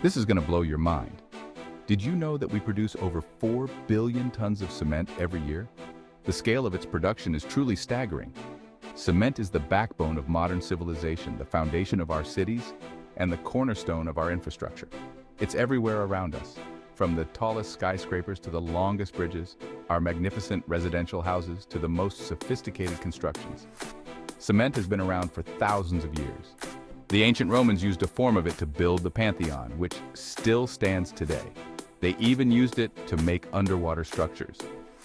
This is going to blow your mind. Did you know that we produce over 4 billion tons of cement every year? The scale of its production is truly staggering. Cement is the backbone of modern civilization, the foundation of our cities, and the cornerstone of our infrastructure. It's everywhere around us, from the tallest skyscrapers to the longest bridges, our magnificent residential houses to the most sophisticated constructions. Cement has been around for thousands of years. The ancient Romans used a form of it to build the Pantheon, which still stands today. They even used it to make underwater structures.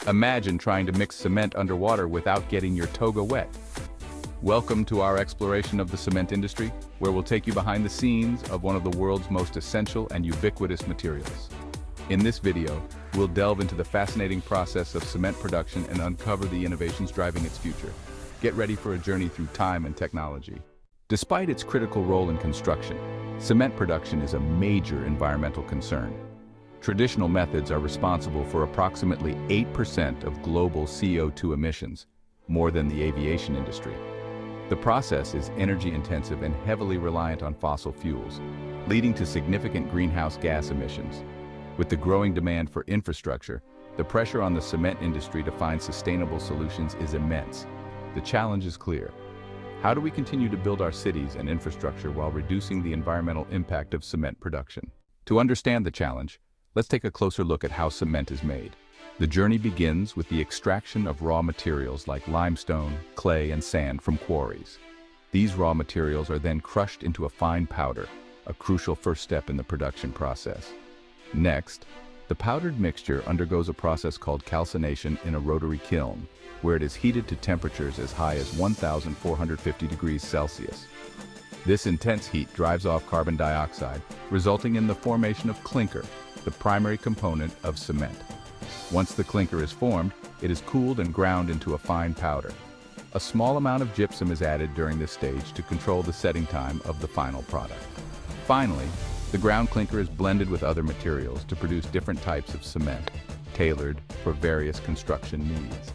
Imagine trying to mix cement underwater without getting your toga wet. Welcome to our exploration of the cement industry, where we'll take you behind the scenes of one of the world's most essential and ubiquitous materials. In this video, we'll delve into the fascinating process of cement production and uncover the innovations driving its future. Get ready for a journey through time and technology. Despite its critical role in construction, cement production is a major environmental concern. Traditional methods are responsible for approximately 8% of global CO2 emissions, more than the aviation industry. The process is energy-intensive and heavily reliant on fossil fuels, leading to significant greenhouse gas emissions. With the growing demand for infrastructure, the pressure on the cement industry to find sustainable solutions is immense. The challenge is clear. How do we continue to build our cities and infrastructure while reducing the environmental impact of cement production? To understand the challenge, let's take a closer look at how cement is made. The journey begins with the extraction of raw materials like limestone, clay, and sand from quarries. These raw materials are then crushed into a fine powder, a crucial first step in the production process. Next, the powdered mixture undergoes a process called calcination in a rotary kiln, where it is heated to temperatures as high as 1,450 degrees Celsius. This intense heat drives off carbon dioxide, resulting in the formation of clinker, the primary component of cement. Once the clinker is formed, it is cooled and ground into a fine powder. A small amount of gypsum is added during this stage to control the setting time of the final product. Finally, the ground clinker is blended with other materials to produce different types of cement, tailored for various construction needs.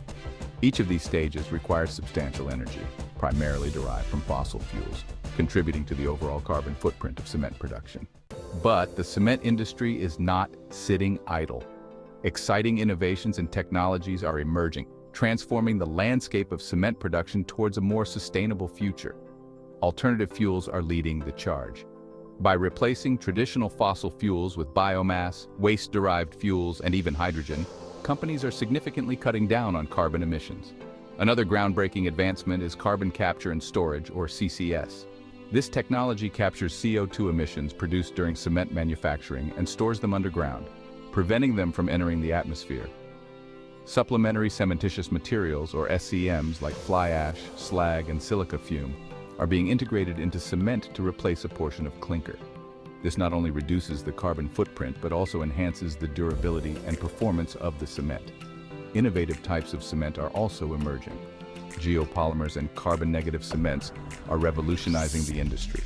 Each of these stages requires substantial energy, primarily derived from fossil fuels, contributing to the overall carbon footprint of cement production. But the cement industry is not sitting idle. Exciting innovations and technologies are emerging, transforming the landscape of cement production towards a more sustainable future. Alternative fuels are leading the charge. By replacing traditional fossil fuels with biomass, waste-derived fuels, and even hydrogen, companies are significantly cutting down on carbon emissions. Another groundbreaking advancement is carbon capture and storage, or CCS. This technology captures CO2 emissions produced during cement manufacturing and stores them underground, preventing them from entering the atmosphere. Supplementary cementitious materials, or SCMs, like fly ash, slag, and silica fume, are being integrated into cement to replace a portion of clinker. This not only reduces the carbon footprint, but also enhances the durability and performance of the cement. Innovative types of cement are also emerging. Geopolymers and carbon-negative cements are revolutionizing the industry.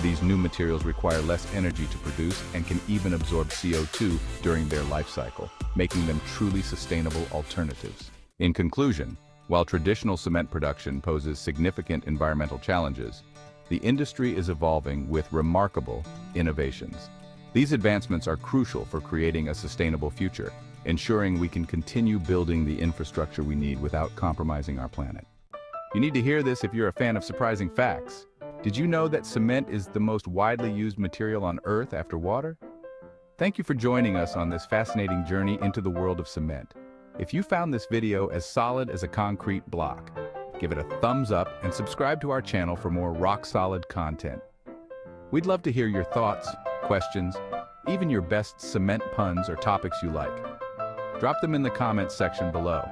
These new materials require less energy to produce and can even absorb CO2 during their life cycle, making them truly sustainable alternatives. In conclusion, while traditional cement production poses significant environmental challenges, the industry is evolving with remarkable innovations. These advancements are crucial for creating a sustainable future, ensuring we can continue building the infrastructure we need without compromising our planet. You need to hear this if you're a fan of surprising facts. Did you know that cement is the most widely used material on Earth after water? Thank you for joining us on this fascinating journey into the world of cement. If you found this video as solid as a concrete block, give it a thumbs up and subscribe to our channel for more rock-solid content. We'd love to hear your thoughts, questions, even your best cement puns or topics you like. Drop them in the comments section below.